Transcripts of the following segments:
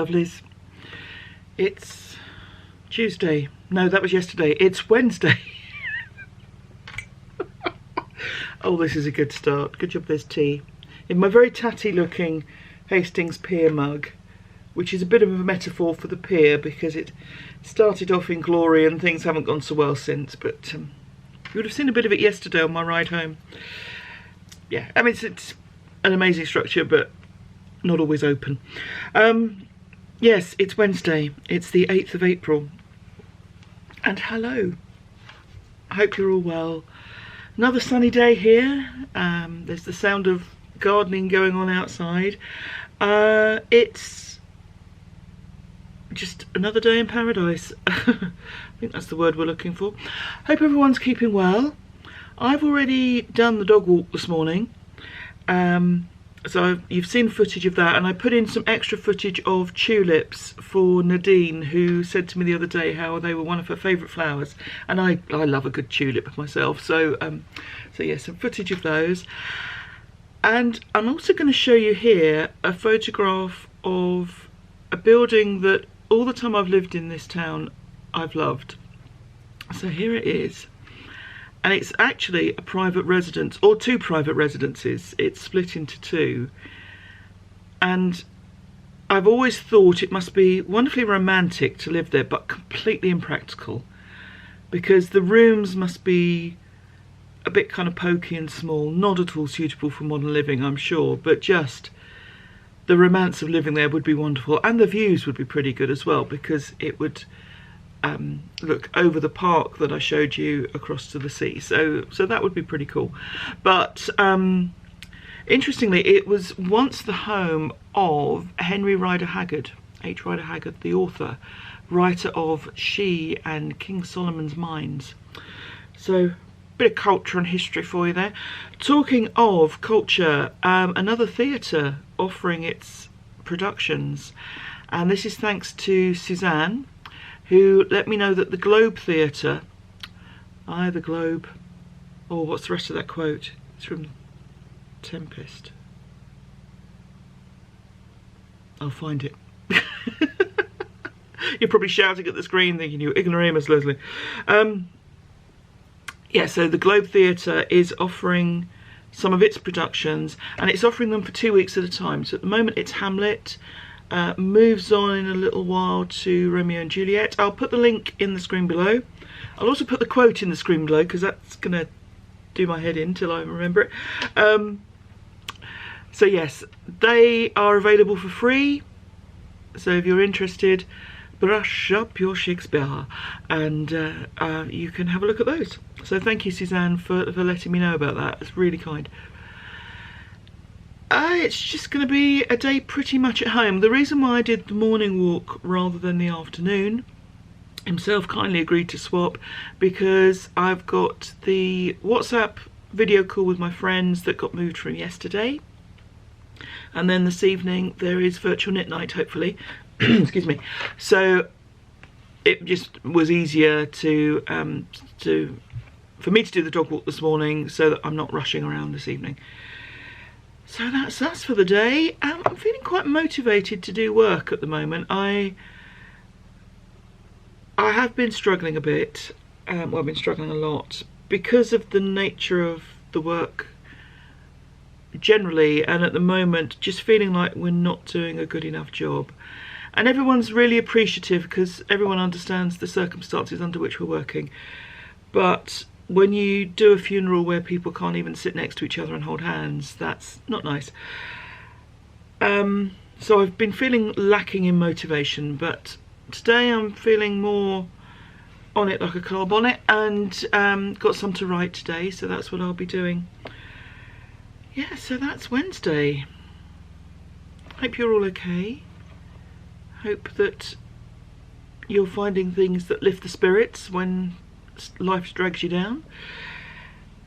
lovelies. It's Tuesday. No, that was yesterday. It's Wednesday. Oh, this is a good start. Good job there's tea. In my very tatty looking Hastings Pier mug, which is a bit of a metaphor for the pier because it started off in glory and things haven't gone so well since, but you would have seen a bit of it yesterday on my ride home. Yeah, I mean, it's an amazing structure, but not always open. Yes, it's Wednesday. It's the 8th of April. And hello. I hope you're all well. Another sunny day here. There's the sound of gardening going on outside. It's just another day in paradise. I think that's the word we're looking for. Hope everyone's keeping well. I've already done the dog walk this morning. So you've seen footage of that, and I put in some extra footage of tulips for Nadine, who said to me the other day how they were one of her favourite flowers, and I love a good tulip myself. So yeah, some footage of those. And I'm also going to show you here a photograph of a building that all the time I've lived in this town I've loved. So here it is. And it's actually a private residence, or two private residences. It's split into two. And I've always thought it must be wonderfully romantic to live there, but completely impractical. Because the rooms must be a bit kind of pokey and small, not at all suitable for modern living, I'm sure, but just the romance of living there would be wonderful. And the views would be pretty good as well, because it would look over the park that I showed you across to the sea, so that would be pretty cool. But interestingly, it was once the home of Henry Rider Haggard, H. Rider Haggard, the author, writer of She and King Solomon's Mines. So bit of culture and history for you there. Talking of culture, another theatre offering its productions, and this is thanks to Suzanne, who let me know that the Globe Theatre, the Globe, oh, what's the rest of that quote? It's from Tempest. I'll find it. You're probably shouting at the screen thinking you ignoramus, Lesley. Yeah, so the Globe Theatre is offering some of its productions, and it's offering them for 2 weeks at a time. So at the moment it's Hamlet, moves on in a little while to Romeo and Juliet. I'll put the link in the screen below. I'll also put the quote in the screen below, because that's going to do my head in till I remember it. So yes, they are available for free. So if you're interested, brush up your Shakespeare, and you can have a look at those. So thank you, Suzanne, for letting me know about that. It's really kind. It's just going to be a day pretty much at home. The reason why I did the morning walk rather than the afternoon, himself kindly agreed to swap, because I've got the WhatsApp video call with my friends that got moved from yesterday, and then this evening there is virtual knit night, hopefully. Excuse me. So it just was easier for me to do the dog walk this morning, so that I'm not rushing around this evening. So that's for the day. I'm feeling quite motivated to do work at the moment. I have been struggling a bit. Well, I've been struggling a lot because of the nature of the work generally, and at the moment just feeling like we're not doing a good enough job. And everyone's really appreciative because everyone understands the circumstances under which we're working. But when you do a funeral where people can't even sit next to each other and hold hands, that's not nice. So I've been feeling lacking in motivation, but today I'm feeling more on it like a car bonnet, and got some to write today, so that's what I'll be doing. Yeah, so that's Wednesday. Hope you're all okay. Hope that you're finding things that lift the spirits when life drags you down,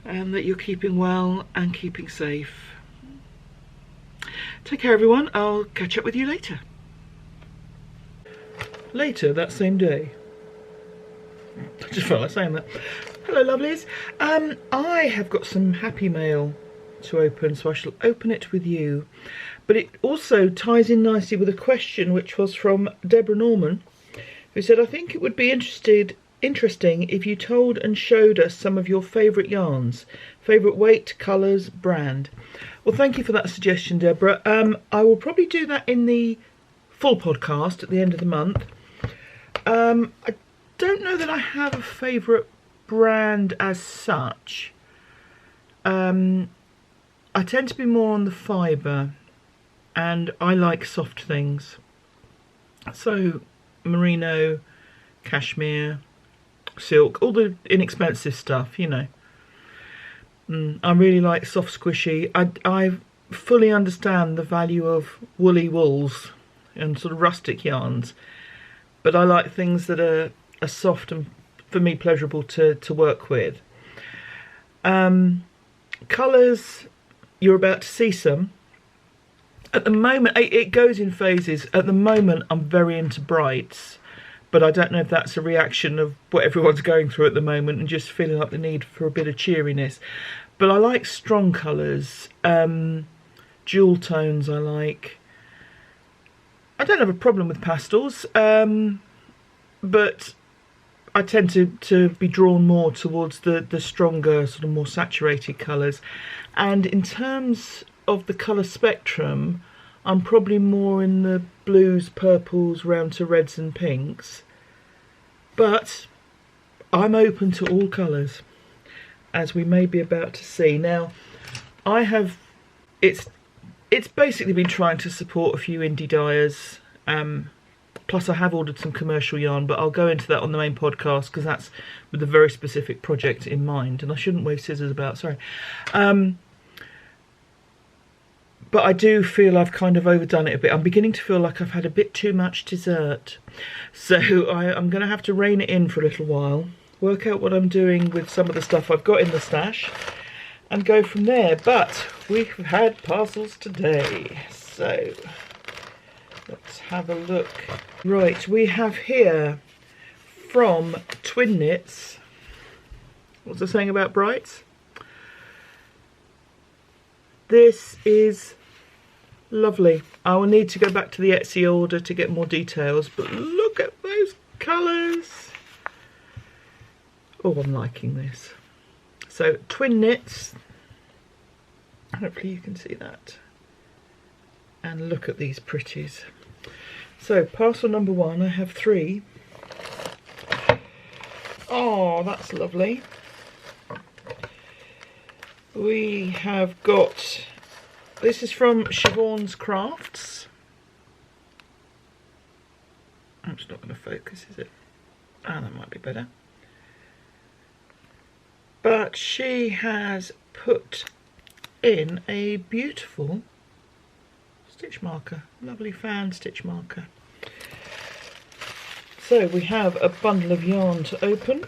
and that you're keeping well and keeping safe. Take care, everyone. I'll catch up with you later. Later that same day. I just felt like saying that. Hello, lovelies. I have got some happy mail to open, so I shall open it with you. but it also ties in nicely with a question which was from Deborah Norman, who said, I think it would be interesting if you told and showed us some of your favourite yarns, favourite weight, colours, brand. Well, thank you for that suggestion, Deborah. I will probably do that in the full podcast at the end of the month. I don't know that I have a favourite brand as such. I tend to be more on the fibre, and I like soft things. So merino, cashmere, silk, all the inexpensive stuff, you know. I really like soft squishy. I fully understand the value of woolly wools and sort of rustic yarns, but I like things that are soft and, for me, pleasurable to work with. Colours, you're about to see some. At the moment, it goes in phases. At the moment, I'm very into brights, but I don't know if that's a reaction of what everyone's going through at the moment and just feeling like the need for a bit of cheeriness. But I like strong colours, jewel tones I like. I don't have a problem with pastels, but I tend to be drawn more towards the stronger, sort of more saturated colours. And in terms of the colour spectrum, I'm probably more in the blues, purples, round to reds and pinks. But I'm open to all colours, as we may be about to see. Now, it's basically been trying to support a few indie dyers. Plus I have ordered some commercial yarn, but I'll go into that on the main podcast because that's with a very specific project in mind. And I shouldn't wave scissors about, sorry. But I do feel I've kind of overdone it a bit. I'm beginning to feel like I've had a bit too much dessert. So I'm going to have to rein it in for a little while, work out what I'm doing with some of the stuff I've got in the stash, and go from there. But we've had parcels today, so let's have a look. Right, we have here from Twin Knits. What's it saying about brights? This is lovely. I will need to go back to the Etsy order to get more details, but look at those colours. Oh, I'm liking this. So, Twin Knits. Hopefully you can see that. And look at these pretties. So, parcel number 1, I have 3. Oh, that's lovely. We have got, this is from Siobhan's Crafts. I'm just not going to focus, is it? Ah, that might be better. But she has put in a beautiful stitch marker, lovely fan stitch marker. So we have a bundle of yarn to open.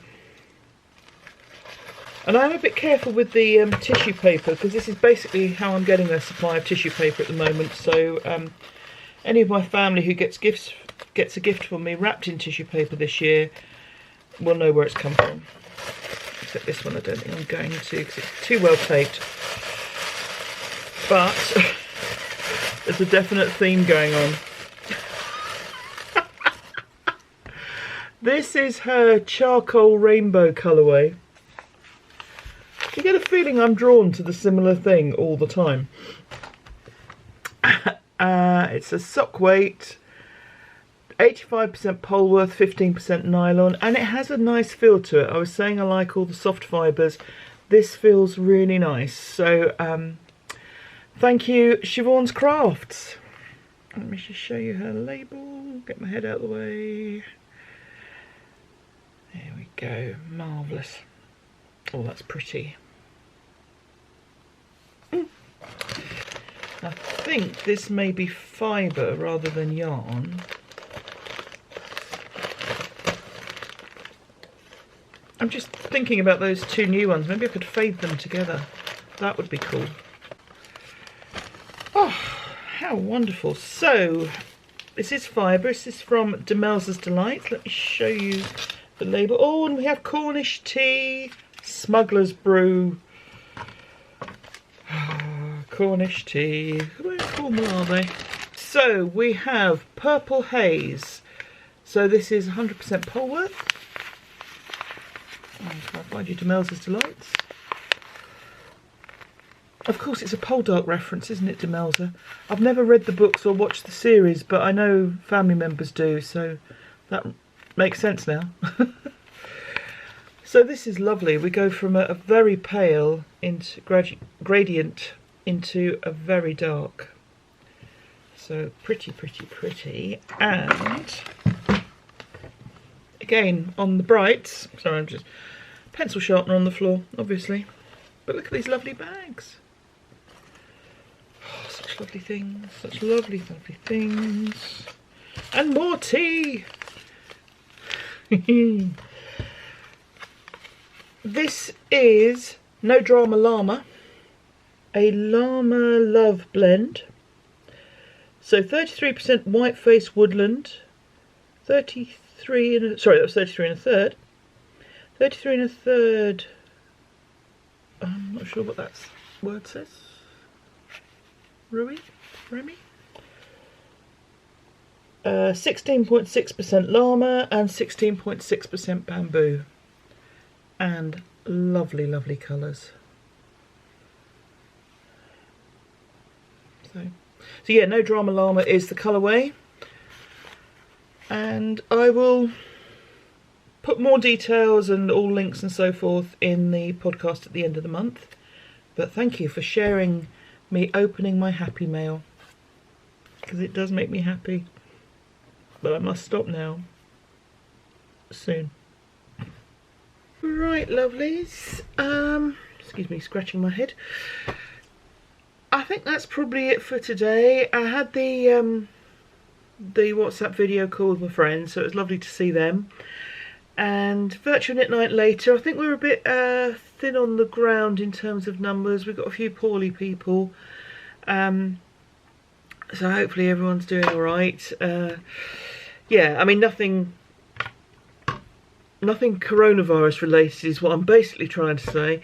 And I'm a bit careful with the tissue paper, because this is basically how I'm getting a supply of tissue paper at the moment. So any of my family who gets a gift from me wrapped in tissue paper this year will know where it's come from. Except this one I don't think I'm going to, because it's too well taped. But there's a definite theme going on. This is her charcoal rainbow colourway. You get a feeling I'm drawn to the similar thing all the time. It's a sock weight, 85% Polworth, 15% nylon, and it has a nice feel to it. I was saying I like all the soft fibres. This feels really nice. So thank you, Siobhan's Crafts. Let me just show you her label. Get my head out of the way. There we go. Marvellous. Oh, that's pretty. I think this may be fibre rather than yarn. I'm just thinking about those two new ones. Maybe I could fade them together. That would be cool. Oh, how wonderful. So, this is fibre. This is from Demelza's Delight. Let me show you the label. Oh, and we have Cornish tea, Smuggler's Brew. Cornish tea. Where formal, are they? So we have Purple Haze. So this is 100% Polworth. I'll try to find you Demelza's Delights. Of course, it's a Poldark reference, isn't it, Demelza? I've never read the books or watched the series, but I know family members do, so that makes sense now. So this is lovely. We go from a very pale into gradient into a very dark. So pretty, pretty, pretty. And again, on the brights, sorry, I'm just pencil sharpener on the floor, obviously. But look at these lovely bags. Oh, such lovely things, such lovely, lovely things. And more tea. This is No Drama Llama, a Llama Love blend. So 33% white face woodland, 33 and a, sorry, that was 33 and a third. 33 and a third. I'm not sure what that word says. Remy? 16.6% llama and 16.6% bamboo. And lovely, lovely colours. So yeah, No Drama Llama is the colourway. And I will put more details and all links and so forth in the podcast at the end of the month. But thank you for sharing me opening my happy mail, because it does make me happy. But I must stop now. Soon. Right, lovelies. Excuse me, scratching my head. I think that's probably it for today. I had the WhatsApp video call with my friends, so it was lovely to see them. And virtual knit night later. I think we're a bit thin on the ground in terms of numbers. We've got a few poorly people. So hopefully everyone's doing all right. Yeah, I mean, nothing coronavirus related is what I'm basically trying to say.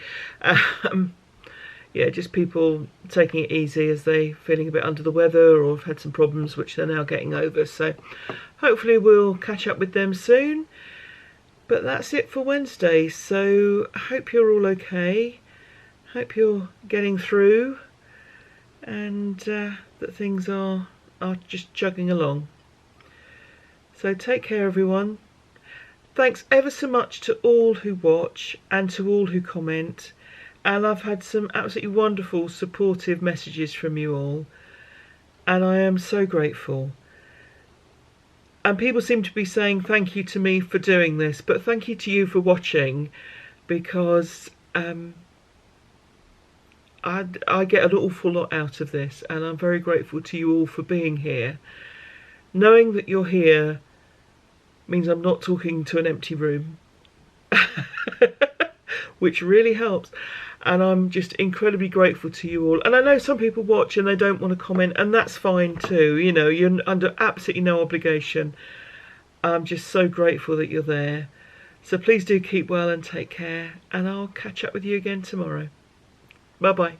Yeah, just people taking it easy as they feeling a bit under the weather or have had some problems which they're now getting over. So hopefully we'll catch up with them soon. But that's it for Wednesday. So I hope you're all okay. Hope you're getting through and that things are just chugging along. So take care, everyone. Thanks ever so much to all who watch and to all who comment. And I've had some absolutely wonderful supportive messages from you all. And I am so grateful. And people seem to be saying thank you to me for doing this. But thank you to you for watching. Because I get an awful lot out of this. And I'm very grateful to you all for being here. Knowing that you're here means I'm not talking to an empty room. Which really helps. And I'm just incredibly grateful to you all. And I know some people watch and they don't want to comment, and that's fine too. You know, you're under absolutely no obligation. I'm just so grateful that you're there. So please do keep well and take care, and I'll catch up with you again tomorrow. Bye bye.